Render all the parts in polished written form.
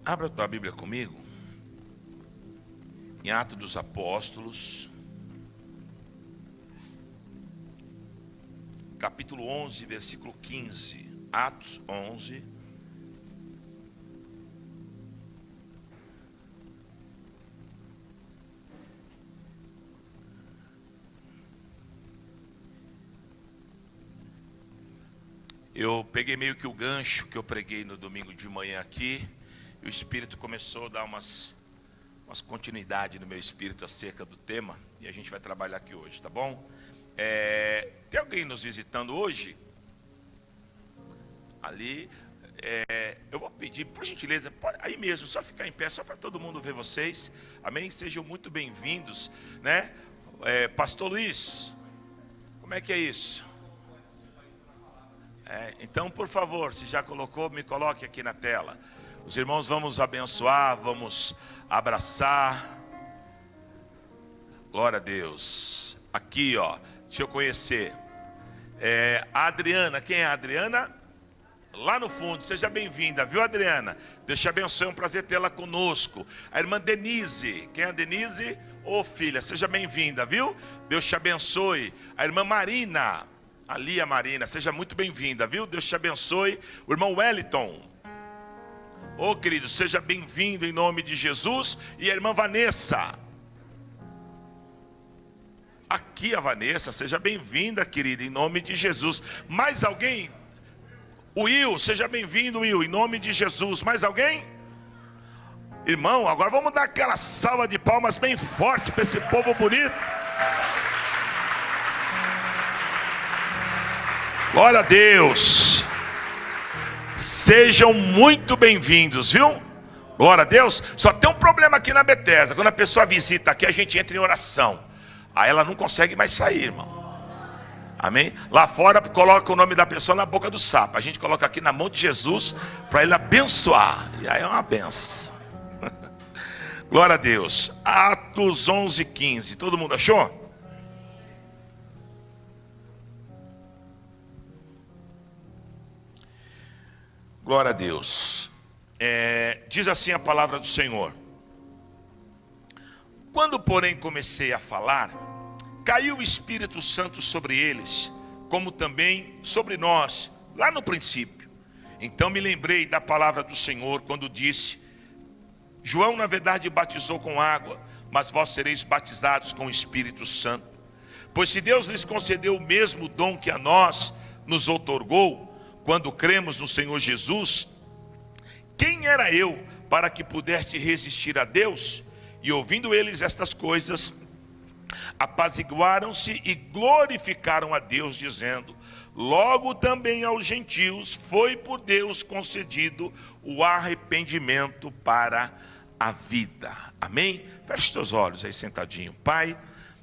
Abra a tua Bíblia comigo, em Atos dos Apóstolos, capítulo 11, versículo 15. Atos 11. Eu peguei meio que o gancho que eu preguei no domingo de manhã aqui, e o Espírito começou a dar umas continuidade no meu espírito acerca do tema, e a gente vai trabalhar aqui hoje, tá bom? Tem alguém nos visitando hoje? Ali, eu vou pedir, por gentileza, pode, aí mesmo, só ficar em pé, só para todo mundo ver vocês, amém? Sejam muito bem-vindos, né? Pastor Luiz, como é que é isso? Então, por favor, se já colocou, me coloque aqui na tela. Os irmãos vamos abençoar, vamos abraçar. Glória a Deus. Aqui, ó, deixa eu conhecer. A Adriana, quem é a Adriana? Lá no fundo, seja bem-vinda, viu, Adriana? Deus te abençoe, é um prazer tê-la conosco. A irmã Denise, quem é a Denise? Ô filha, seja bem-vinda, viu? Deus te abençoe. A irmã Marina, ali a Marina, seja muito bem-vinda, viu? Deus te abençoe. O irmão Wellington, ô querido, seja bem-vindo em nome de Jesus. E a irmã Vanessa, aqui a Vanessa, seja bem-vinda, querida, em nome de Jesus. Mais alguém? Will, seja bem-vindo, Will, em nome de Jesus. Mais alguém? Irmão, agora vamos dar aquela salva de palmas bem forte para esse povo bonito. Glória a Deus. Sejam muito bem-vindos, viu? Glória a Deus. Só tem um problema aqui na Bethesda. Quando a pessoa visita aqui, a gente entra em oração. Aí ela não consegue mais sair, irmão. Amém? Lá fora coloca o nome da pessoa na boca do sapo. A gente coloca aqui na mão de Jesus para ele abençoar. E aí é uma benção. Glória a Deus. Atos 11, 15. Todo mundo achou? Glória a Deus. Diz assim a palavra do Senhor: quando, porém, comecei a falar, caiu o Espírito Santo sobre eles, como também sobre nós, lá no princípio. Então me lembrei da palavra do Senhor, quando disse: João, na verdade, batizou com água, mas vós sereis batizados com o Espírito Santo. Pois se Deus lhes concedeu o mesmo dom que a nós nos outorgou, quando cremos no Senhor Jesus, quem era eu para que pudesse resistir a Deus? E ouvindo eles estas coisas, apaziguaram-se e glorificaram a Deus, dizendo: logo também aos gentios foi por Deus concedido o arrependimento para a vida. Amém? Feche seus olhos aí sentadinho. Pai,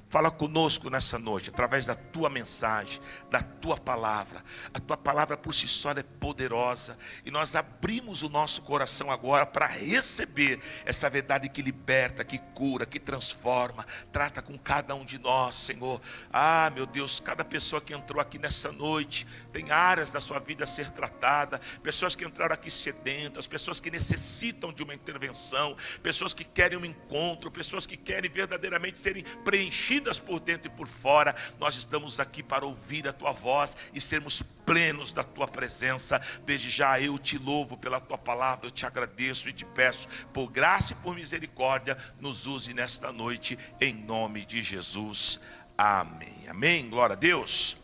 fala conosco nessa noite, através da tua mensagem, da tua palavra. A tua palavra por si só é poderosa. E nós abrimos o nosso coração agora para receber essa verdade que liberta, que cura, que transforma. Trata com cada um de nós, Senhor. Ah, meu Deus, cada pessoa que entrou aqui nessa noite tem áreas da sua vida a ser tratada. Pessoas que entraram aqui sedentas, pessoas que necessitam de uma intervenção, pessoas que querem um encontro, pessoas que querem verdadeiramente serem preenchidas por dentro e por fora. Nós estamos aqui para ouvir a tua voz e sermos plenos da tua presença. Desde já eu te louvo pela tua palavra, eu te agradeço e te peço, por graça e por misericórdia, nos use nesta noite, em nome de Jesus. Amém. Amém. Glória a Deus.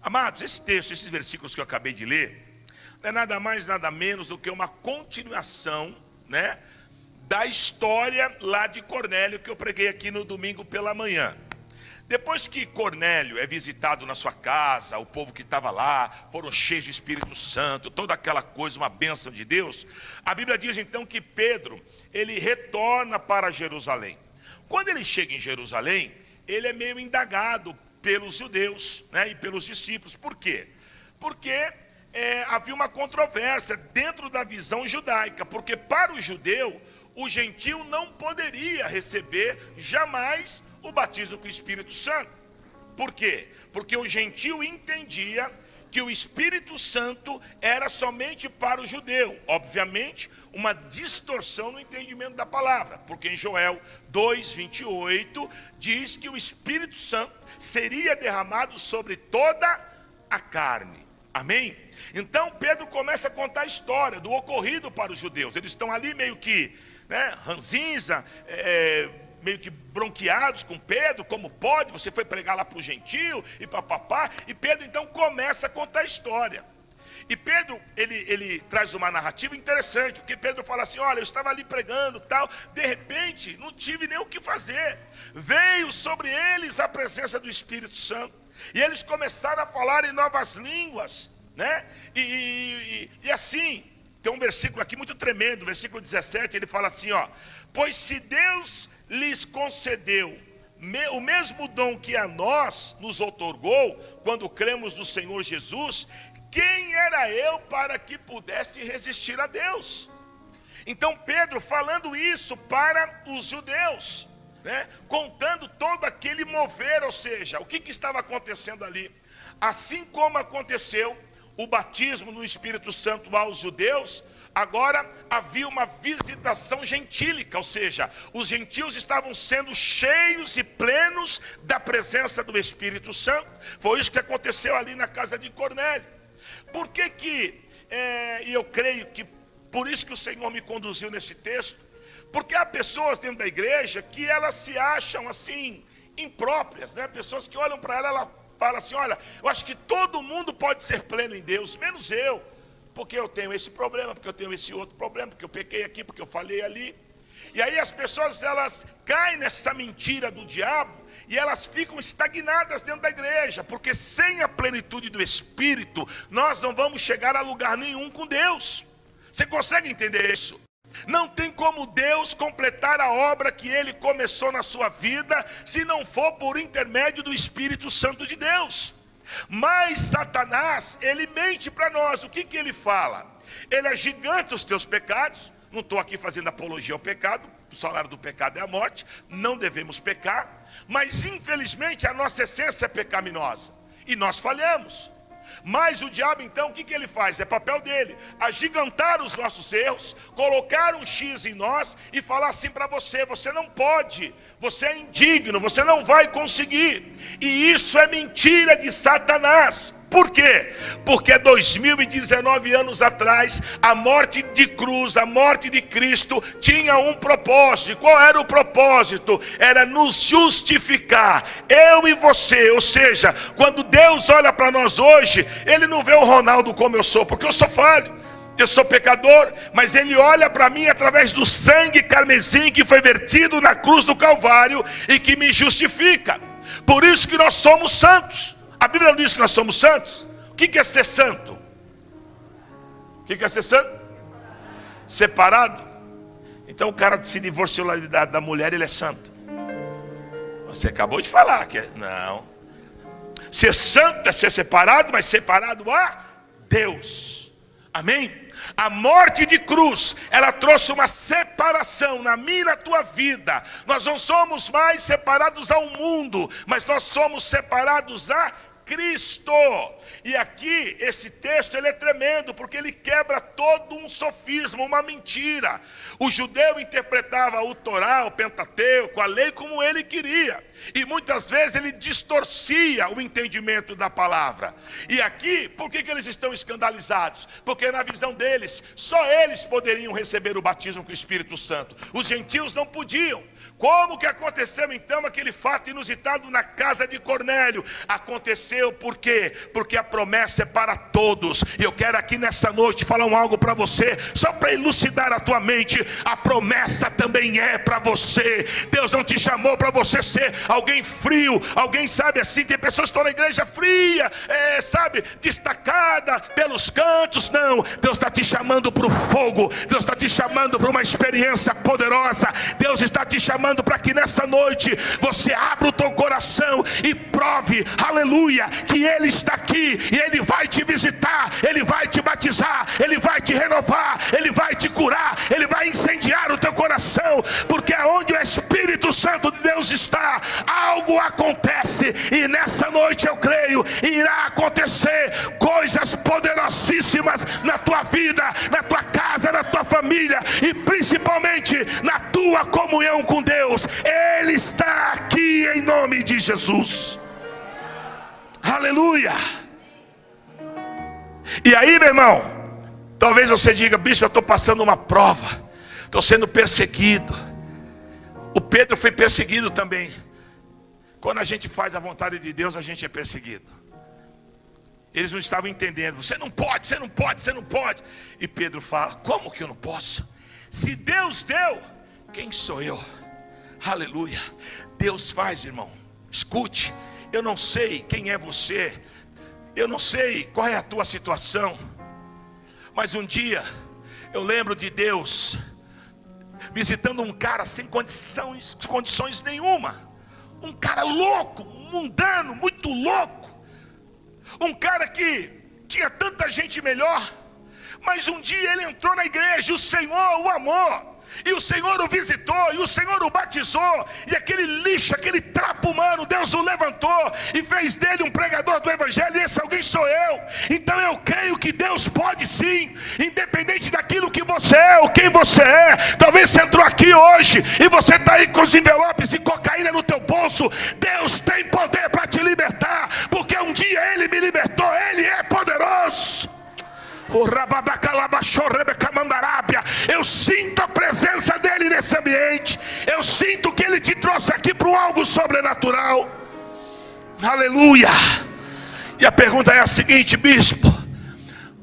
Amados, esse texto, esses versículos que eu acabei de ler, não é nada mais, nada menos do que uma continuação, né, da história lá de Cornélio, que eu preguei aqui no domingo pela manhã. Depois que Cornélio é visitado na sua casa, o povo que estava lá foram cheios de Espírito Santo, toda aquela coisa, uma bênção de Deus. A Bíblia diz então que Pedro, ele retorna para Jerusalém. Quando ele chega em Jerusalém, ele é meio indagado pelos judeus, né, e pelos discípulos. Por quê? Porque havia uma controvérsia dentro da visão judaica, porque para o judeu, o gentio não poderia receber jamais o batismo com o Espírito Santo. Por quê? Porque o gentio entendia que o Espírito Santo era somente para o judeu. Obviamente, uma distorção no entendimento da palavra, porque em Joel 2:28 diz que o Espírito Santo seria derramado sobre toda a carne. Amém? Então Pedro começa a contar a história do ocorrido para os judeus. Eles estão ali meio que, ranzinza, meio que bronqueados com Pedro. Como pode? Você foi pregar lá para o gentio e papapá. E Pedro então começa a contar a história. E Pedro, ele traz uma narrativa interessante, porque Pedro fala assim: olha, eu estava ali pregando tal, de repente não tive nem o que fazer, veio sobre eles a presença do Espírito Santo, e eles começaram a falar em novas línguas, né? E assim, tem um versículo aqui muito tremendo, versículo 17, ele fala assim, ó: pois se Deus lhes concedeu o mesmo dom que a nós nos outorgou, quando cremos no Senhor Jesus, quem era eu para que pudesse resistir a Deus? Então Pedro falando isso para os judeus, contando todo aquele mover, ou seja, o que estava acontecendo ali. Assim como aconteceu o batismo no Espírito Santo aos judeus, agora havia uma visitação gentílica, ou seja, os gentios estavam sendo cheios e plenos da presença do Espírito Santo. Foi isso que aconteceu ali na casa de Cornélio. Por que e eu creio que por isso que o Senhor me conduziu nesse texto, porque há pessoas dentro da igreja que elas se acham assim, impróprias, pessoas que olham para ela falam assim: olha, eu acho que todo mundo pode ser pleno em Deus, menos eu, porque eu tenho esse problema, porque eu tenho esse outro problema, porque eu pequei aqui, porque eu falei ali. E aí as pessoas, elas caem nessa mentira do diabo, e elas ficam estagnadas dentro da igreja, porque sem a plenitude do Espírito, nós não vamos chegar a lugar nenhum com Deus. Você consegue entender isso? Não tem como Deus completar a obra que Ele começou na sua vida, se não for por intermédio do Espírito Santo de Deus. Mas Satanás, ele mente para nós. O que ele fala? Ele agiganta os teus pecados. Não estou aqui fazendo apologia ao pecado, o salário do pecado é a morte, não devemos pecar, mas infelizmente a nossa essência é pecaminosa, e nós falhamos. Mas o diabo então, o que ele faz? É papel dele, agigantar os nossos erros, colocar um X em nós e falar assim para você: você não pode, você é indigno, você não vai conseguir. E isso é mentira de Satanás. Por quê? Porque 2019 anos atrás, a morte de cruz, a morte de Cristo tinha um propósito. Qual era o propósito? Era nos justificar, eu e você. Ou seja, quando Deus olha para nós hoje, Ele não vê o Ronaldo como eu sou, porque eu sou falho, eu sou pecador, mas Ele olha para mim através do sangue carmesim que foi vertido na cruz do Calvário e que me justifica. Por isso que nós somos santos. A Bíblia não diz que nós somos santos? O que é ser santo? O que é ser santo? Separado. Então o cara se divorciou da mulher, ele é santo. Você acabou de falar que não. Ser santo é ser separado, mas separado a Deus. Amém? A morte de cruz, ela trouxe uma separação na minha e na tua vida. Nós não somos mais separados ao mundo, mas nós somos separados a Cristo. E aqui esse texto ele é tremendo, porque ele quebra todo um sofisma, uma mentira. O judeu interpretava o Torá, o Pentateuco, a lei como ele queria, e muitas vezes ele distorcia o entendimento da palavra. E aqui, por que eles estão escandalizados? Porque na visão deles, só eles poderiam receber o batismo com o Espírito Santo, os gentios não podiam. Como que aconteceu então aquele fato inusitado na casa de Cornélio? Aconteceu por quê? Porque a promessa é para todos. E eu quero aqui nessa noite falar algo para você, só para elucidar a tua mente. A promessa também é para você. Deus não te chamou para você ser alguém frio, alguém, sabe assim, tem pessoas que estão na igreja fria, sabe, destacada pelos cantos. Não, Deus está te chamando para o fogo, Deus está te chamando para uma experiência poderosa. Deus está te chamando para que nessa noite você abra o teu coração e prove, aleluia, que Ele está aqui e Ele vai te visitar, Ele vai te batizar, Ele vai te renovar, Ele vai te curar, Ele vai incendiar o teu coração, porque aonde o Espírito Santo de Deus está, algo acontece. E nessa nessa noite eu creio, irá acontecer coisas poderosíssimas na tua vida, na tua casa, na tua família e principalmente na tua comunhão com Deus. Ele está aqui em nome de Jesus. Aleluia. E aí, meu irmão, talvez você diga: bispo, eu estou passando uma prova, estou sendo perseguido. O Pedro foi perseguido também. Quando a gente faz a vontade de Deus, a gente é perseguido. Eles não estavam entendendo: você não pode, você não pode, você não pode. E Pedro fala: como que eu não posso? Se Deus deu, quem sou eu? Aleluia. Deus faz, irmão. Escute, eu não sei quem é você, eu não sei qual é a tua situação, mas um dia eu lembro de Deus visitando um cara sem condições nenhuma, um cara louco, mundano, muito louco, um cara que tinha tanta gente melhor, mas um dia ele entrou na igreja, o Senhor o amou, e o Senhor o visitou, e o Senhor o batizou, e aquele lixo, aquele trapo humano, Deus o levantou e fez dele um pregador do evangelho. E esse alguém sou eu. Então eu creio que Deus pode sim, independente daquilo que você é ou quem você é. Talvez você entrou aqui hoje e você está aí com os envelopes e cocaína no teu bolso. Deus tem poder para te libertar, porque um dia Ele me libertou. Ele é poderoso. Eu sinto a presença dele nesse ambiente. Eu sinto que ele te trouxe aqui para algo sobrenatural. Aleluia. E a pergunta é a seguinte: bispo,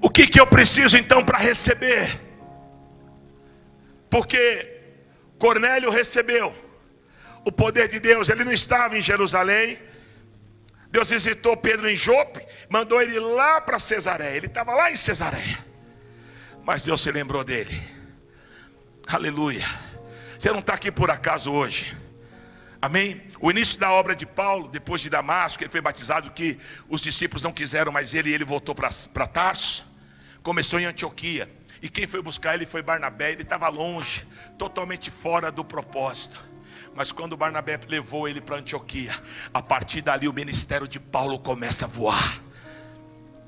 o que eu preciso então para receber? Porque Cornélio recebeu o poder de Deus. Ele não estava em Jerusalém. Deus visitou Pedro em Jope, mandou ele lá para Cesareia. Ele estava lá em Cesareia, mas Deus se lembrou dele. Aleluia. Você não está aqui por acaso hoje. Amém? O início da obra de Paulo, depois de Damasco, ele foi batizado, que os discípulos não quiseram mais ele voltou para Tarso. Começou em Antioquia. E quem foi buscar ele foi Barnabé. Ele estava longe, totalmente fora do propósito. Mas quando Barnabé levou ele para Antioquia, a partir dali o ministério de Paulo começa a voar.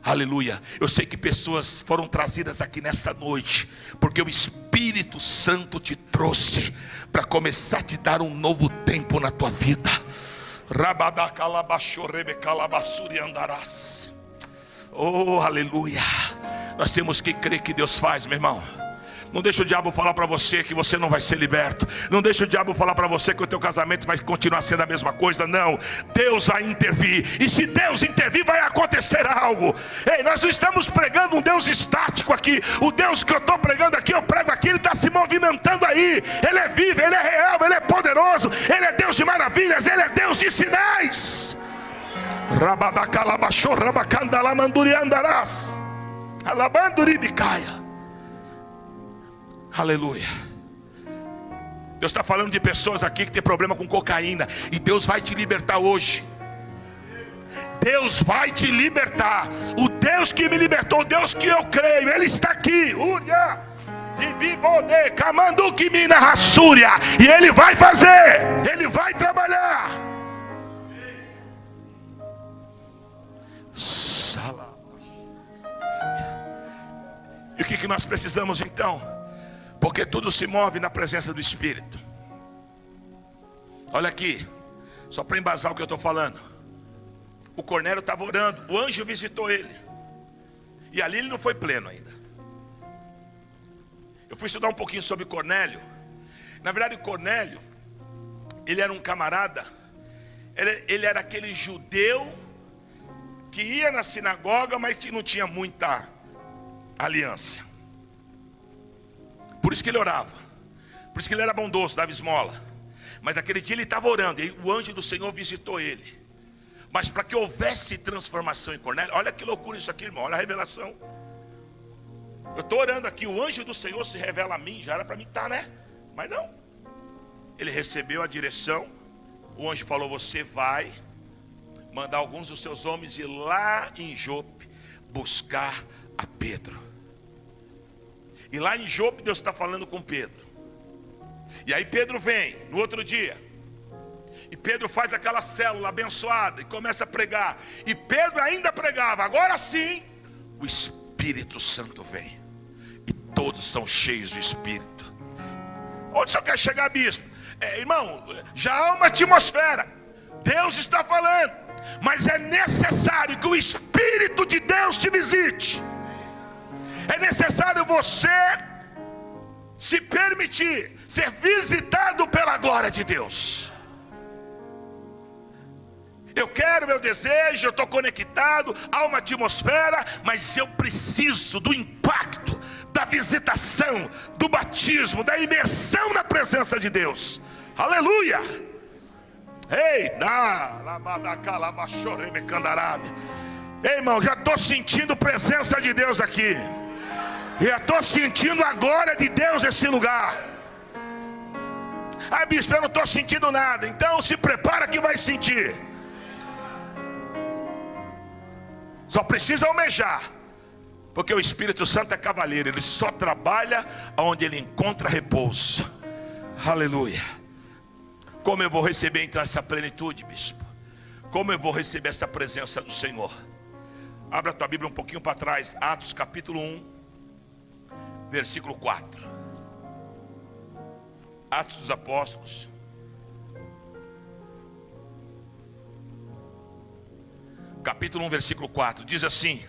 Aleluia. Eu sei que pessoas foram trazidas aqui nessa noite, porque o Espírito Santo te trouxe para começar a te dar um novo tempo na tua vida. Oh, aleluia. Nós temos que crer que Deus faz, meu irmão. Não deixa o diabo falar para você que você não vai ser liberto. Não deixa o diabo falar para você que o teu casamento vai continuar sendo a mesma coisa. Não, Deus vai intervir. E se Deus intervir, vai acontecer algo. Ei, nós não estamos pregando um Deus estático aqui. O Deus que eu estou pregando aqui, eu prego aqui, Ele está se movimentando aí. Ele é vivo, Ele é real, Ele é poderoso. Ele é Deus de maravilhas, Ele é Deus de sinais. Rabadacalabachô, rabacandalamanduриандарás, alabanduribicaia. Aleluia. Deus está falando de pessoas aqui que tem problema com cocaína, e Deus vai te libertar hoje. Deus vai te libertar. O Deus que me libertou, o Deus que eu creio, Ele está aqui. E Ele vai fazer, Ele vai trabalhar. E o que nós precisamos então? Porque tudo se move na presença do Espírito. Olha aqui, só para embasar o que eu estou falando. O Cornélio estava orando, o anjo visitou ele, e ali ele não foi pleno ainda. Eu fui estudar um pouquinho sobre Cornélio. Na verdade, Cornélio, ele era um camarada. Ele era aquele judeu que ia na sinagoga, mas que não tinha muita aliança. Por isso que ele orava, por isso que ele era bondoso, dava esmola. Mas naquele dia ele estava orando, e o anjo do Senhor visitou ele. Mas para que houvesse transformação em Cornélio, olha que loucura isso aqui, irmão, olha a revelação. Eu estou orando aqui, o anjo do Senhor se revela a mim, já era para mim estar, né? Mas não. Ele recebeu a direção, o anjo falou: você vai mandar alguns dos seus homens ir lá em Jope buscar a Pedro. E lá em Jope Deus está falando com Pedro. E aí Pedro vem no outro dia. E Pedro faz aquela célula abençoada e começa a pregar. E Pedro ainda pregava. Agora sim, o Espírito Santo vem. E todos são cheios do Espírito. Onde o senhor quer chegar, bispo? Irmão, já há uma atmosfera. Deus está falando. Mas é necessário que o Espírito de Deus te visite. É necessário você se permitir ser visitado pela glória de Deus. Eu quero, meu desejo, eu estou conectado, há uma atmosfera, mas eu preciso do impacto, da visitação, do batismo, da imersão na presença de Deus. Aleluia! Ei, irmão, já estou sentindo presença de Deus aqui. Já estou sentindo a glória de Deus nesse lugar. Ah, bispo, eu não estou sentindo nada. Então se prepara que vai sentir. Só precisa almejar, porque o Espírito Santo é cavaleiro. Ele só trabalha onde ele encontra repouso. Aleluia. Como eu vou receber então essa plenitude, bispo? Como eu vou receber essa presença do Senhor? Abra a tua Bíblia um pouquinho para trás. Atos capítulo 1, versículo 4. Atos dos Apóstolos, capítulo 1, versículo 4, diz assim: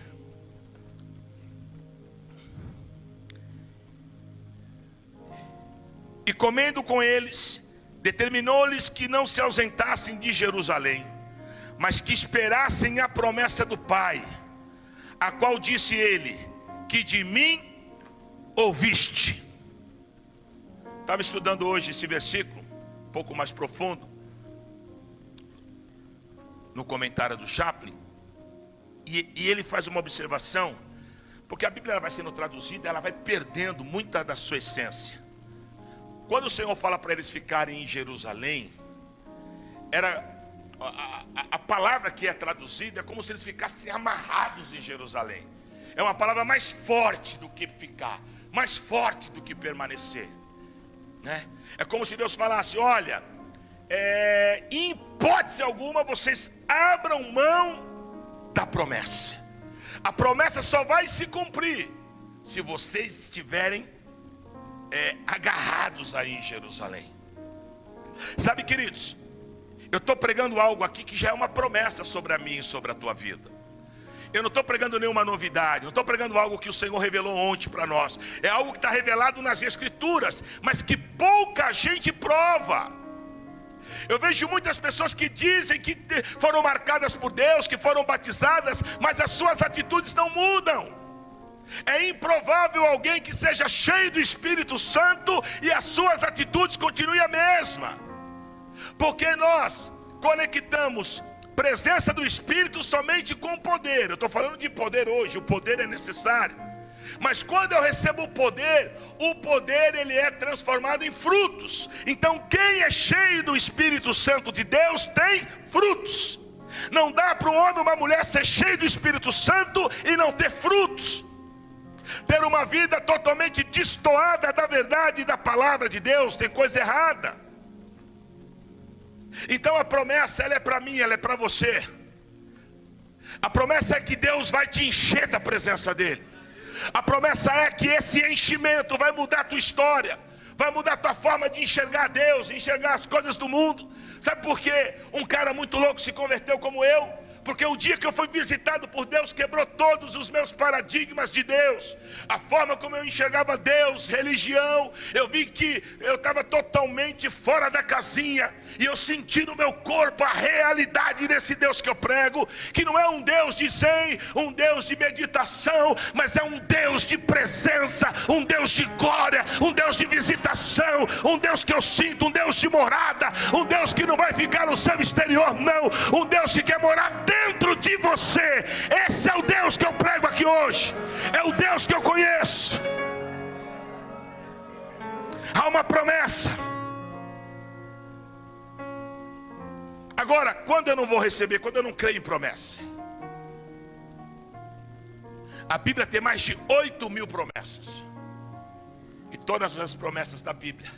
e comendo com eles, determinou-lhes que não se ausentassem de Jerusalém, mas que esperassem a promessa do Pai, a qual disse ele, que de mim ouviste. Estava estudando hoje esse versículo, um pouco mais profundo, no comentário do Chaplin, e ele faz uma observação, porque a Bíblia vai sendo traduzida, ela vai perdendo muita da sua essência. Quando o Senhor fala para eles ficarem em Jerusalém, a palavra que é traduzida é como se eles ficassem amarrados em Jerusalém. É uma palavra mais forte do que ficar, mais forte do que permanecer, né? É como se Deus falasse: olha, em hipótese alguma vocês abram mão da promessa. A promessa só vai se cumprir se vocês estiverem agarrados aí em Jerusalém. Sabe, queridos, eu estou pregando algo aqui que já é uma promessa sobre a minha e sobre a tua vida. Eu não estou pregando nenhuma novidade, não estou pregando algo que o Senhor revelou ontem para nós. É algo que está revelado nas Escrituras, mas que pouca gente prova. Eu vejo muitas pessoas que dizem que foram marcadas por Deus, que foram batizadas, mas as suas atitudes não mudam. É improvável alguém que seja cheio do Espírito Santo e as suas atitudes continuem a mesma. Porque nós conectamos presença do Espírito somente com poder. Eu estou falando de poder hoje, o poder é necessário. Mas quando eu recebo o poder ele é transformado em frutos. Então quem é cheio do Espírito Santo de Deus tem frutos. Não dá para um homem ou uma mulher ser cheio do Espírito Santo e não ter frutos. Ter uma vida totalmente destoada da verdade e da palavra de Deus, tem coisa errada. Então a promessa, ela é para mim, ela é para você. A promessa é que Deus vai te encher da presença dEle. A promessa é que esse enchimento vai mudar a tua história, vai mudar a tua forma de enxergar Deus, enxergar as coisas do mundo. Sabe por que um cara muito louco se converteu como eu? Porque o dia que eu fui visitado por Deus quebrou todos os meus paradigmas de Deus. A forma como eu enxergava Deus, religião. Eu vi que eu estava totalmente fora da casinha. E eu senti no meu corpo a realidade desse Deus que eu prego. Que não é um Deus de zen, um Deus de meditação, mas é um Deus de presença, um Deus de glória, um Deus de visitação, um Deus que eu sinto, um Deus de morada, um Deus que não vai ficar no seu exterior, não. Um Deus que quer morar dentro de você. Esse é o Deus que eu prego aqui hoje. É o Deus que eu conheço. Há uma promessa. Agora, quando eu não vou receber, quando eu não creio em promessa? A Bíblia tem mais de 8.000 promessas. E todas as promessas da Bíblia,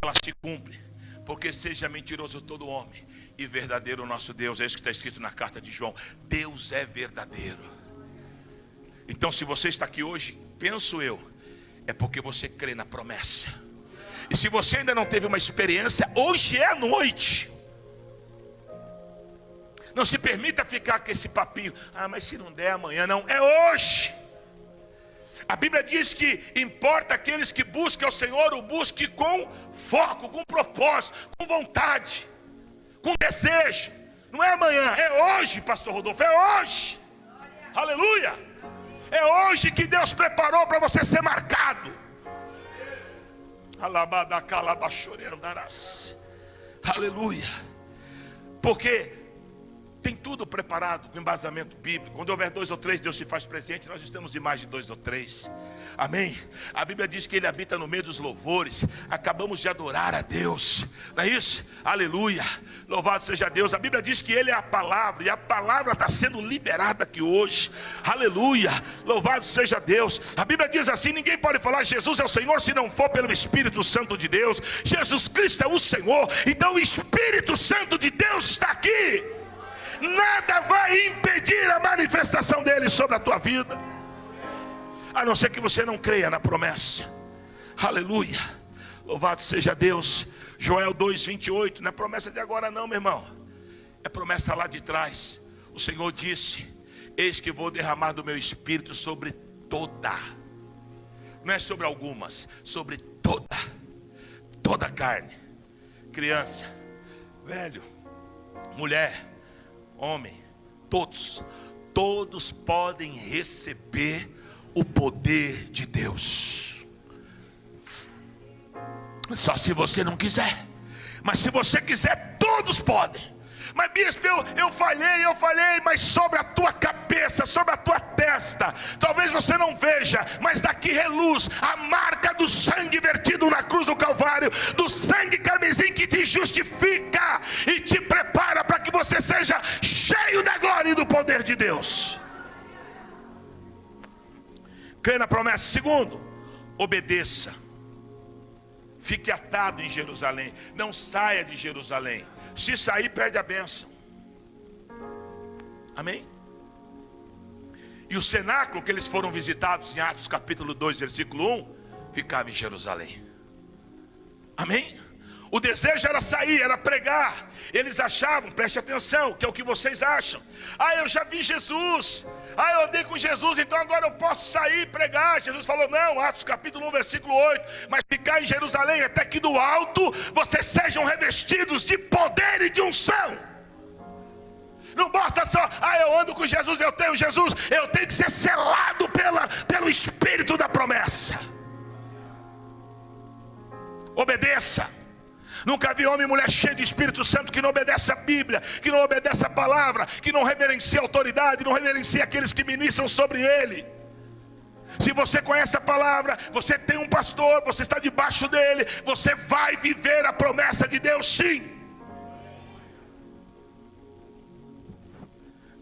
elas se cumprem. Porque seja mentiroso todo homem e verdadeiro o nosso Deus. É isso que está escrito na carta de João. Deus é verdadeiro. Então se você está aqui hoje, penso eu, é porque você crê na promessa. E se você ainda não teve uma experiência, hoje é a noite. Não se permita ficar com esse papinho, mas se não der amanhã, não, é hoje. A Bíblia diz que importa aqueles que buscam ao Senhor, o busque com foco, com propósito, com vontade, com desejo. Não é amanhã, é hoje, pastor Rodolfo, é hoje. Aleluia. É hoje que Deus preparou para você ser marcado. Aleluia. Porque tem tudo preparado com embasamento bíblico. Quando houver 2 ou 3, Deus se faz presente. Nós estamos em mais de 2 ou 3. Amém? A Bíblia diz que Ele habita no meio dos louvores. Acabamos de adorar a Deus, não é isso? Aleluia, louvado seja Deus. A Bíblia diz que Ele é a palavra, e a palavra está sendo liberada aqui hoje. Aleluia, louvado seja Deus. A Bíblia diz assim: ninguém pode falar Jesus é o Senhor se não for pelo Espírito Santo de Deus. Jesus Cristo é o Senhor. Então o Espírito Santo de Deus está aqui. Nada vai impedir a manifestação dele sobre a tua vida, a não ser que você não creia na promessa. Aleluia, louvado seja Deus. Joel 2:28, não é promessa de agora não, meu irmão, é promessa lá de trás. O Senhor disse: eis que vou derramar do meu Espírito sobre toda, não é sobre algumas, sobre toda a carne, criança, velho, mulher, homem, todos podem receber o poder de Deus. Só se você não quiser. Mas se você quiser, todos podem. Mas bispo, eu falhei, mas sobre a tua cabeça, sobre a tua testa, talvez você não veja, mas daqui reluz a marca do sangue vertido na cruz do Calvário, do sangue carmesim que te justifica e te prepara para que você seja cheio da glória e do poder de Deus. Crê na promessa. Segundo, obedeça. Fique atado em Jerusalém, não saia de Jerusalém. Se sair, perde a bênção. Amém? E o cenáculo que eles foram visitados em Atos capítulo 2, versículo 1, ficava em Jerusalém. Amém? O desejo era sair, era pregar. Eles achavam, preste atenção, que é o que vocês acham: eu já vi Jesus, eu andei com Jesus, então agora eu posso sair e pregar. Jesus falou: não, Atos capítulo 1, versículo 8, mas ficar em Jerusalém até que do alto vocês sejam revestidos de poder e de unção. Não basta só, eu ando com Jesus, eu tenho Jesus. Eu tenho que ser selado pelo Espírito da promessa. Obedeça. Nunca vi homem e mulher cheio de Espírito Santo que não obedece a Bíblia, que não obedece a palavra, que não reverencia a autoridade, não reverencia aqueles que ministram sobre ele. Se você conhece a palavra, você tem um pastor, você está debaixo dele, você vai viver a promessa de Deus, sim.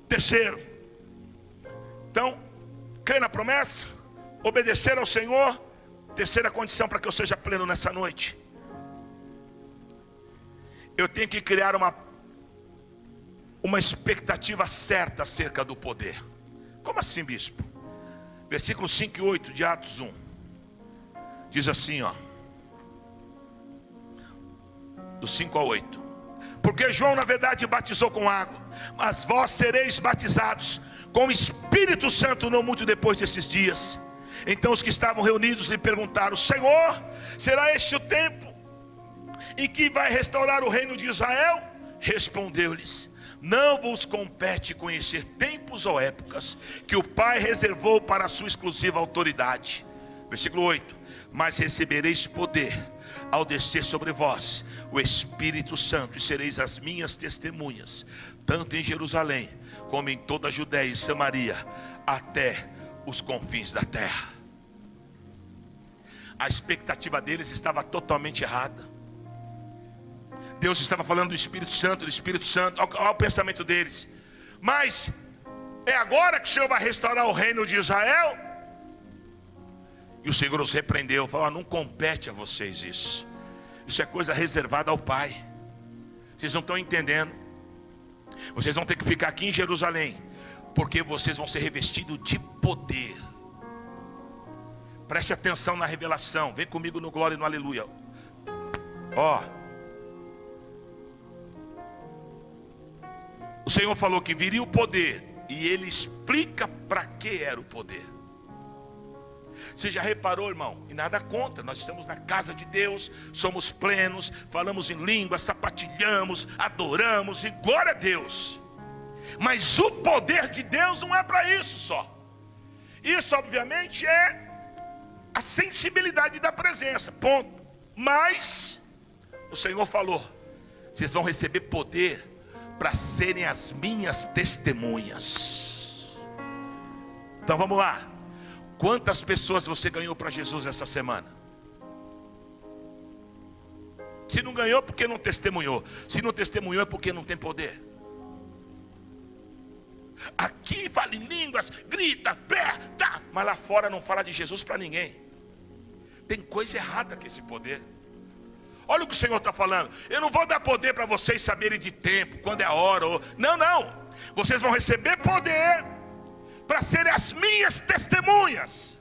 Terceiro, então, crê na promessa, obedecer ao Senhor. Terceira condição para que eu seja pleno nessa noite: eu tenho que criar uma expectativa certa acerca do poder. Como assim, bispo? Versículos 5 e 8 de Atos 1 diz assim, do 5 a 8: porque João na verdade batizou com água, mas vós sereis batizados com o Espírito Santo não muito depois desses dias. Então os que estavam reunidos lhe perguntaram: Senhor, será este o tempo em que vai restaurar o reino de Israel? Respondeu-lhes: não vos compete conhecer tempos ou épocas que o Pai reservou para a sua exclusiva autoridade. Versículo 8: mas recebereis poder ao descer sobre vós o Espírito Santo, e sereis as minhas testemunhas, tanto em Jerusalém, como em toda a Judéia e Samaria, até os confins da terra. A expectativa deles estava totalmente errada. Deus estava falando do Espírito Santo, olha o pensamento deles: mas é agora que o Senhor vai restaurar o reino de Israel? E o Senhor os repreendeu, falou: não compete a vocês isso. Isso é coisa reservada ao Pai. Vocês não estão entendendo. Vocês vão ter que ficar aqui em Jerusalém, porque vocês vão ser revestidos de poder. Preste atenção na revelação. Vem comigo no glória e no aleluia. Ó, o Senhor falou que viria o poder, e Ele explica para que era o poder. Você já reparou, irmão? E nada contra, nós estamos na casa de Deus, somos plenos, falamos em língua, sapatilhamos, adoramos, e glória a Deus. Mas o poder de Deus não é para isso só. Isso obviamente é a sensibilidade da presença, ponto. Mas o Senhor falou: vocês vão receber poder para serem as minhas testemunhas. Então vamos lá. Quantas pessoas você ganhou para Jesus essa semana? Se não ganhou, porque não testemunhou. Se não testemunhou, é porque não tem poder. Aqui fala em línguas, grita, aperta, mas lá fora não fala de Jesus para ninguém. Tem coisa errada com esse poder. Olha o que o Senhor está falando. Eu não vou dar poder para vocês saberem de tempo, quando é a hora. Não, não. Vocês vão receber poder para serem as minhas testemunhas.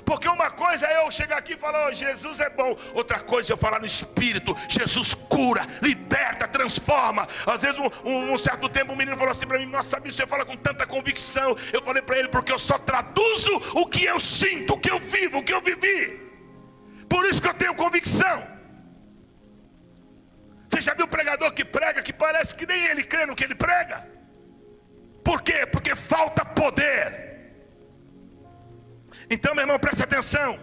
Porque uma coisa é eu chegar aqui e falar: oh, Jesus é bom. Outra coisa é eu falar no Espírito: Jesus cura, liberta, transforma. Às vezes um certo tempo um menino falou assim para mim: nossa, sabe, você fala com tanta convicção. Eu falei para ele: porque eu só traduzo o que eu sinto, o que eu vivo, o que eu vivi. Por isso que eu tenho convicção. Você já viu pregador que prega que parece que nem ele crê no que ele prega? Por quê? Porque falta poder. Então, meu irmão, preste atenção.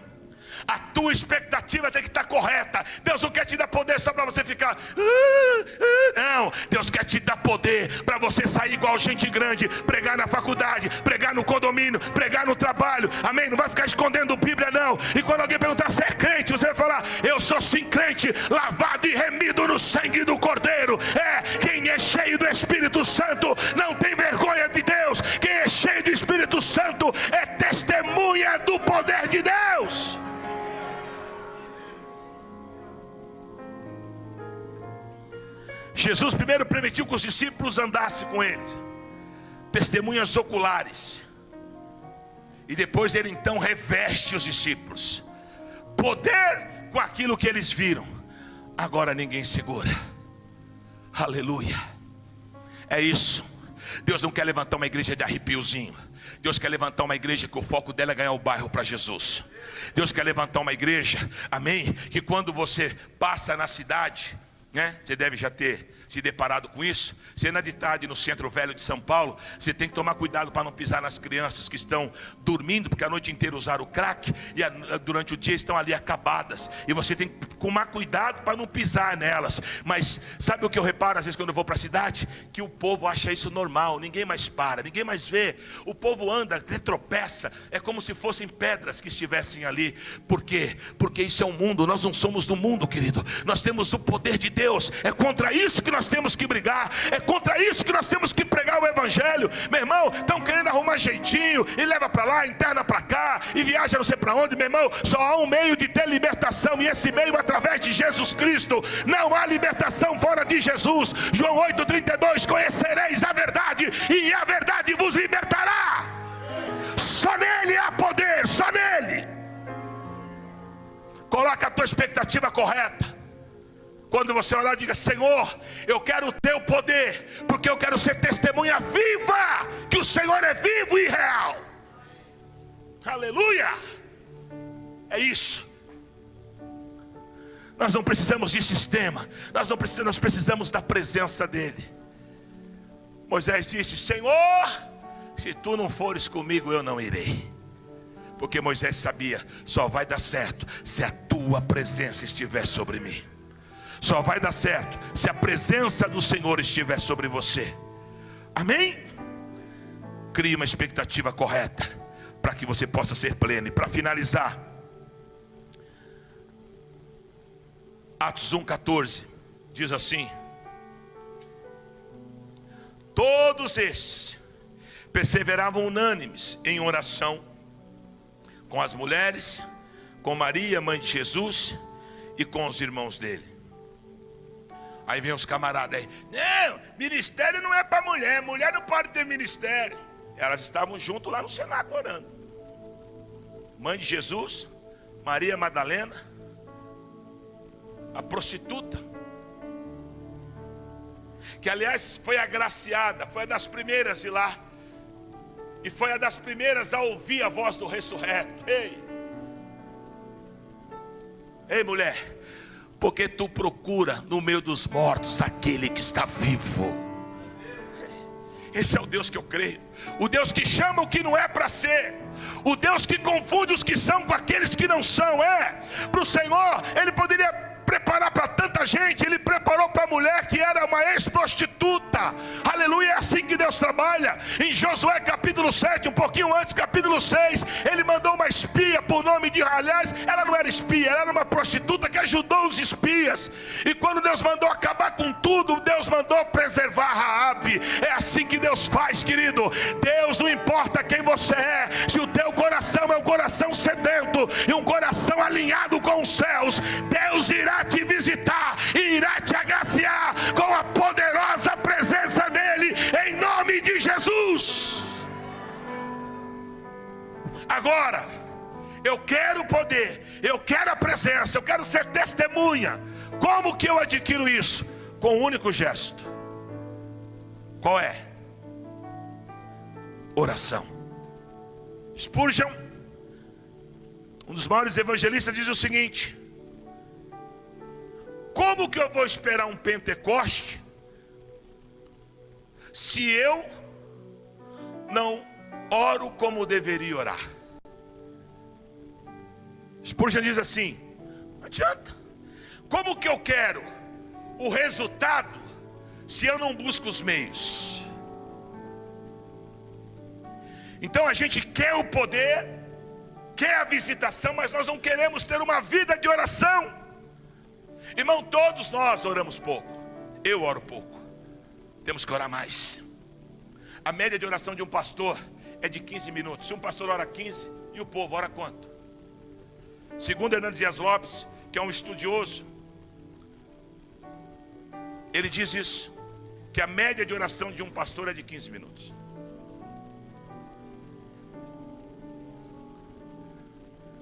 A tua expectativa tem que estar correta. Deus não quer te dar poder só para você ficar não, Deus quer te dar poder para você sair igual gente grande, pregar na faculdade, pregar no condomínio, pregar no trabalho, amém? Não vai ficar escondendo Bíblia não. E quando alguém perguntar se é crente, você vai falar: eu sou sim crente, lavado e remido no sangue do Cordeiro. Quem é cheio do Espírito Santo não tem vergonha de Deus. Quem é cheio do Espírito Santo é testemunha do poder de Deus. Jesus primeiro permitiu que os discípulos andassem com eles, testemunhas oculares, e depois ele então reveste os discípulos, poder com aquilo que eles viram. Agora ninguém segura, aleluia. É isso. Deus não quer levantar uma igreja de arrepiozinho. Deus quer levantar uma igreja que o foco dela é ganhar o bairro para Jesus. Deus quer levantar uma igreja, amém, que quando você passa na cidade, você deve já ter se deparado com isso. Você anda de tarde no centro velho de São Paulo, você tem que tomar cuidado para não pisar nas crianças que estão dormindo, porque a noite inteira usaram o crack e durante o dia estão ali acabadas, e você tem que tomar cuidado para não pisar nelas. Mas sabe o que eu reparo às vezes quando eu vou para a cidade? Que o povo acha isso normal, ninguém mais para, ninguém mais vê. O povo anda, até tropeça, é como se fossem pedras que estivessem ali. Por quê? Porque isso é um mundo, nós não somos do mundo, querido. Nós temos o poder de Deus. É contra isso que nós temos que brigar, é contra isso que nós temos que pregar o Evangelho. Meu irmão, estão querendo arrumar jeitinho e leva para lá, interna para cá e viaja não sei para onde. Meu irmão, só há um meio de ter libertação, e esse meio é através de Jesus Cristo. Não há libertação fora de Jesus. João 8,32: conhecereis a verdade e a verdade vos libertará. Só nele há poder, só nele. Coloca a tua expectativa correta. Quando você orar, diga: Senhor, eu quero o teu poder, porque eu quero ser testemunha viva que o Senhor é vivo e real. Aleluia. É isso. Nós não precisamos de sistema, nós precisamos da presença dele. Moisés disse: Senhor, se tu não fores comigo, eu não irei. Porque Moisés sabia: só vai dar certo se a tua presença estiver sobre mim. Só vai dar certo se a presença do Senhor estiver sobre você. Amém? Crie uma expectativa correta para que você possa ser pleno. E para finalizar, Atos 1,14 diz assim: todos estes perseveravam unânimes em oração com as mulheres, com Maria, mãe de Jesus, e com os irmãos dele. Aí vem os camaradas aí: não, ministério não é para mulher, mulher não pode ter ministério. Elas estavam junto lá no cenáculo orando. Mãe de Jesus, Maria Madalena, a prostituta, que aliás foi agraciada, foi a das primeiras de lá, e foi a das primeiras a ouvir a voz do ressurreto. Ei mulher, porque tu procura no meio dos mortos aquele que está vivo. Esse é o Deus que eu creio, o Deus que chama o que não é para ser, o Deus que confunde os que são com aqueles que não são. Para o Senhor, Ele poderia preparar para tanta gente. Ele preparou para a mulher que era uma ex-prostituta. Aleluia, é assim que Deus trabalha. Em Josué capítulo 7, um pouquinho antes, capítulo 6, Ele mandou uma espia por nome de, aliás, ela não era espia, ela era uma prostituta que ajudou os espias. E quando Deus mandou acabar com tudo, Deus mandou preservar Raabe. É assim que Deus faz, querido. Deus, não importa quem você é, se o teu coração é um coração sedento e um coração alinhado com os céus, Deus irá te visitar e irá te agraciar com a poderosa presença dele, em nome de Jesus. Agora, eu quero poder, eu quero a presença, eu quero ser testemunha. Como que eu adquiro isso? Com um único gesto. Qual é? Oração. Spurgeon, um dos maiores evangelistas, diz o seguinte: como que eu vou esperar um Pentecoste se eu não oro como deveria orar? Spurgeon diz assim: não adianta. Como que eu quero o resultado se eu não busco os meios? Então a gente quer o poder, quer a visitação, mas nós não queremos ter uma vida de oração. Irmão, todos nós oramos pouco. Eu oro pouco. Temos que orar mais. A média de oração de um pastor é de 15 minutos. Se um pastor ora 15, e o povo ora quanto? Segundo Hernandes Dias Lopes, que é um estudioso, ele diz isso, que a média de oração de um pastor é de 15 minutos.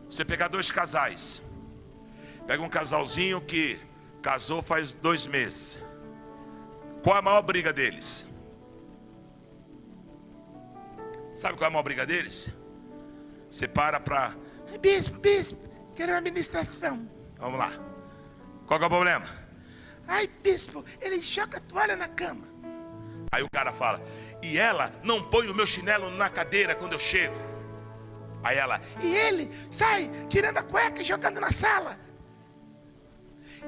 Você pegar dois casais, pega um casalzinho que casou faz 2 meses. Qual a maior briga deles? Sabe qual é a maior briga deles? Você para para... Bispo, quero uma ministração. Vamos lá. Qual que é o problema? Ai, bispo, ele joga a toalha na cama. Aí o cara fala: e ela não põe o meu chinelo na cadeira quando eu chego. Aí ela: e ele sai tirando a cueca e jogando na sala.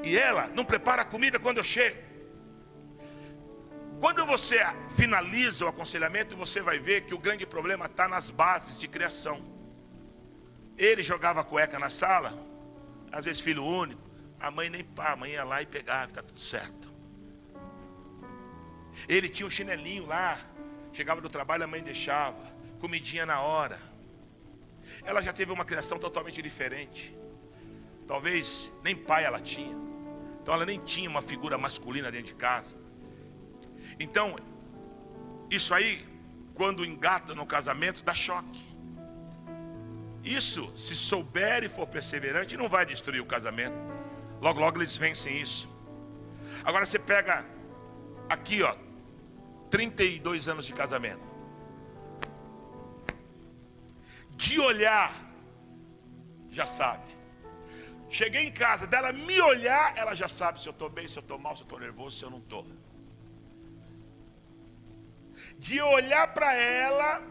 E ela não prepara a comida quando eu chego. Quando você finaliza o aconselhamento, você vai ver que o grande problema está nas bases de criação. Ele jogava a cueca na sala, às vezes filho único, a mãe nem pá, a mãe ia lá e pegava, está tudo certo. Ele tinha um chinelinho lá, chegava do trabalho, a mãe deixava, comidinha na hora. Ela já teve uma criação totalmente diferente. Talvez nem pai ela tinha. Então ela nem tinha uma figura masculina dentro de casa. Então, isso aí, quando engata no casamento, dá choque. Isso, se souber e for perseverante, não vai destruir o casamento. Logo, logo eles vencem isso. Agora você pega aqui, 32 anos de casamento. De olhar, já sabe. Cheguei em casa, dela me olhar, ela já sabe se eu estou bem, se eu estou mal, se eu estou nervoso, se eu não estou. De olhar para ela,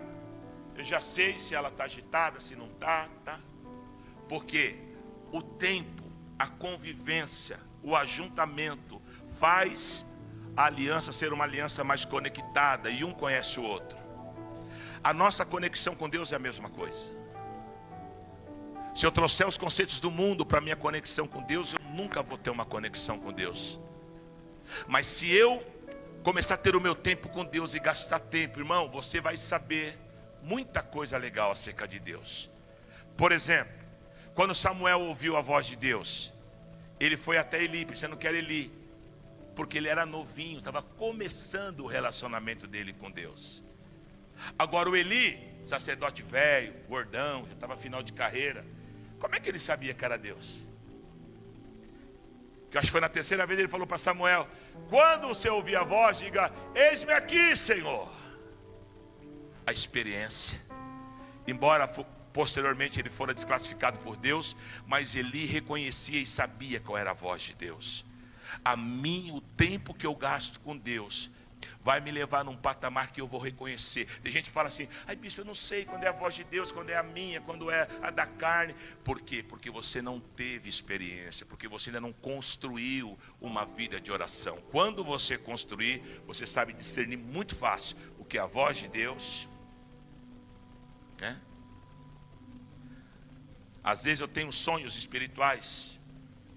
eu já sei se ela está agitada, se não está, tá? Porque o tempo, a convivência, o ajuntamento faz a aliança ser uma aliança mais conectada e um conhece o outro. A nossa conexão com Deus é a mesma coisa. Se eu trouxer os conceitos do mundo para a minha conexão com Deus, eu nunca vou ter uma conexão com Deus. Mas se eu começar a ter o meu tempo com Deus e gastar tempo, irmão, você vai saber muita coisa legal acerca de Deus. Por exemplo, quando Samuel ouviu a voz de Deus, Ele foi até Eli, pensando que era Eli, porque ele era novinho, estava começando o relacionamento dele com Deus. Agora o Eli, sacerdote velho, gordão, já estava final de carreira, como é que ele sabia que era Deus? Que eu acho que foi na terceira vez ele falou para Samuel: quando você ouvir a voz, diga: eis-me aqui, Senhor. A experiência, embora posteriormente ele fora desclassificado por Deus, mas Eli reconhecia e sabia qual era a voz de Deus. O tempo que eu gasto com Deus vai me levar num patamar que eu vou reconhecer. Tem gente que fala assim: ai bispo, eu não sei quando é a voz de Deus, quando é a minha, quando é a da carne. Por quê? Porque você não teve experiência, porque você ainda não construiu uma vida de oração. Quando você construir, você sabe discernir muito fácil o que é a voz de Deus, né? Às vezes eu tenho sonhos espirituais,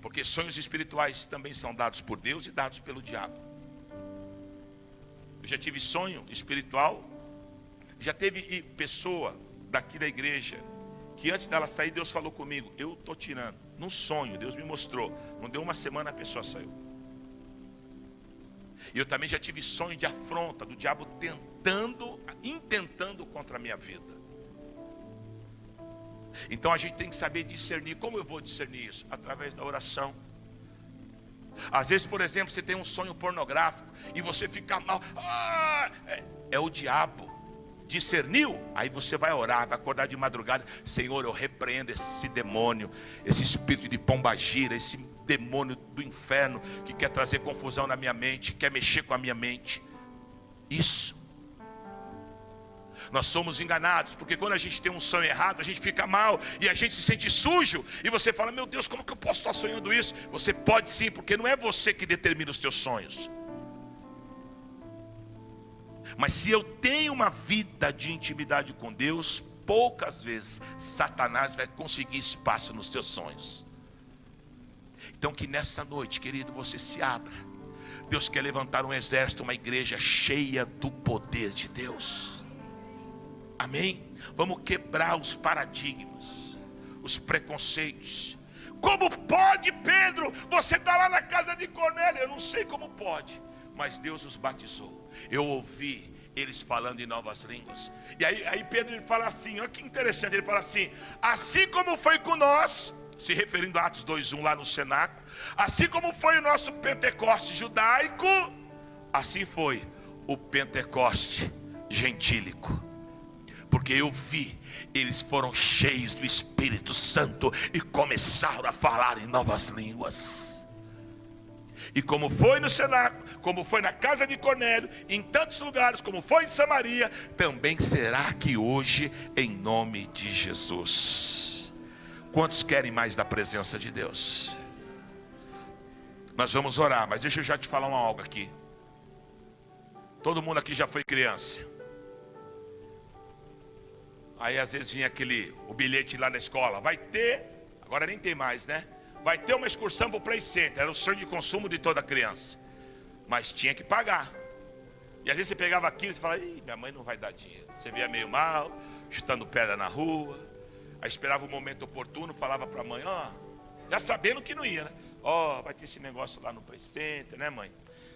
porque sonhos espirituais também são dados por Deus e dados pelo diabo. Eu já tive sonho espiritual. Já teve pessoa daqui da igreja que antes dela sair, Deus falou comigo: eu estou tirando. Num sonho, Deus me mostrou. Não deu uma semana, a pessoa saiu. E eu também já tive sonho de afronta, do diabo intentando contra a minha vida. Então a gente tem que saber discernir. Como eu vou discernir isso? Através da oração. Às vezes, por exemplo, você tem um sonho pornográfico e você fica mal. É o diabo. Discerniu? Aí você vai orar, vai acordar de madrugada: Senhor, eu repreendo esse demônio, esse espírito de pombagira, esse demônio do inferno que quer trazer confusão na minha mente, quer mexer com a minha mente. Isso. Nós somos enganados, porque quando a gente tem um sonho errado, a gente fica mal e a gente se sente sujo. E você fala: meu Deus, como que eu posso estar sonhando isso? Você pode sim, porque não é você que determina os teus sonhos. Mas se eu tenho uma vida de intimidade com Deus, poucas vezes Satanás vai conseguir espaço nos teus sonhos. Então que nessa noite, querido, você se abra. Deus quer levantar um exército, uma igreja cheia do poder de Deus. Amém? Vamos quebrar os paradigmas, os preconceitos. Como pode, Pedro? Você está lá na casa de Cornélio. Eu não sei como pode, mas Deus os batizou. Eu ouvi eles falando em novas línguas. E aí Pedro, ele fala assim, olha que interessante. Ele fala assim: assim como foi com nós, se referindo a Atos 2:1 lá no cenáculo, assim como foi o nosso Pentecoste judaico, assim foi o Pentecoste gentílico. Porque eu vi, eles foram cheios do Espírito Santo e começaram a falar em novas línguas. E como foi no cenáculo, como foi na casa de Cornélio, em tantos lugares, como foi em Samaria, também será aqui hoje, em nome de Jesus. Quantos querem mais da presença de Deus? Nós vamos orar, mas deixa eu já te falar algo aqui. Todo mundo aqui já foi criança. Aí às vezes vinha o bilhete lá na escola: vai ter, agora nem tem mais, né? Vai ter uma excursão para o Play Center. Era o sonho de consumo de toda criança, mas tinha que pagar. E às vezes você pegava aquilo e você falava: ih, minha mãe não vai dar dinheiro. Você via meio mal, chutando pedra na rua. Aí esperava o momento oportuno, falava para a mãe, já sabendo que não ia, né? Vai ter esse negócio lá no Play Center, né, mãe?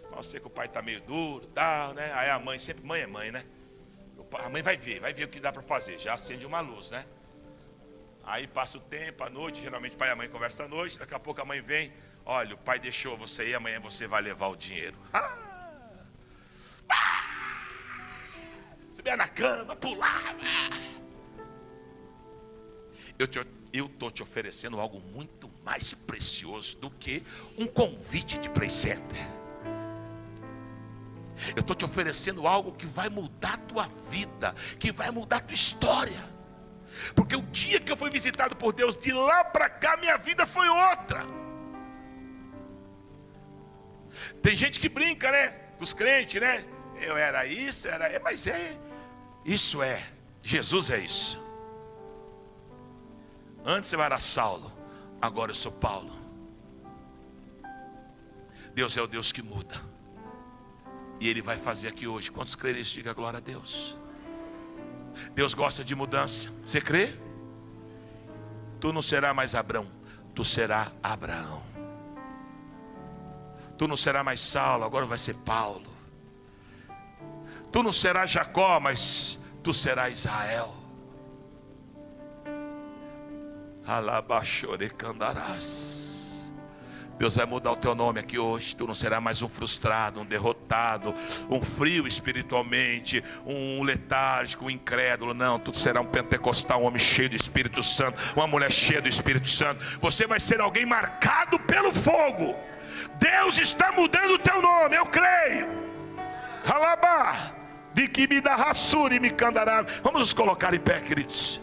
Mas eu sei que o pai está meio duro, tal, né? Aí a mãe, sempre mãe é mãe, né? A mãe vai ver o que dá para fazer. Já acende uma luz, né? Aí passa o tempo, a noite. Geralmente o pai e a mãe conversam à noite. Daqui a pouco a mãe vem: olha, o pai deixou você ir, amanhã você vai levar o dinheiro. Subia na cama, pulava. Eu estou te oferecendo algo muito mais precioso do que um convite de Play Center. Eu estou te oferecendo algo que vai mudar a tua vida, que vai mudar a tua história. Porque o dia que eu fui visitado por Deus, de lá para cá minha vida foi outra. Tem gente que brinca, né? Os crentes, né? Eu era isso, mas isso Jesus é isso. Antes eu era Saulo, agora eu sou Paulo. Deus é o Deus que muda. E Ele vai fazer aqui hoje. Quantos crerem isso? Diga glória a Deus. Deus gosta de mudança. Você crê? Tu não serás mais Abrão, tu serás Abraão. Tu não será mais Saulo, agora vai ser Paulo. Tu não serás Jacó, mas tu serás Israel. Alabaxorecandarás. Deus vai mudar o teu nome aqui hoje. Tu não será mais um frustrado, um derrotado, um frio espiritualmente, um letárgico, um incrédulo. Não, tu será um pentecostal, um homem cheio do Espírito Santo, uma mulher cheia do Espírito Santo. Você vai ser alguém marcado pelo fogo. Deus está mudando o teu nome, eu creio. Alabá, de que me dá raçura e me candará. Vamos nos colocar em pé, queridos.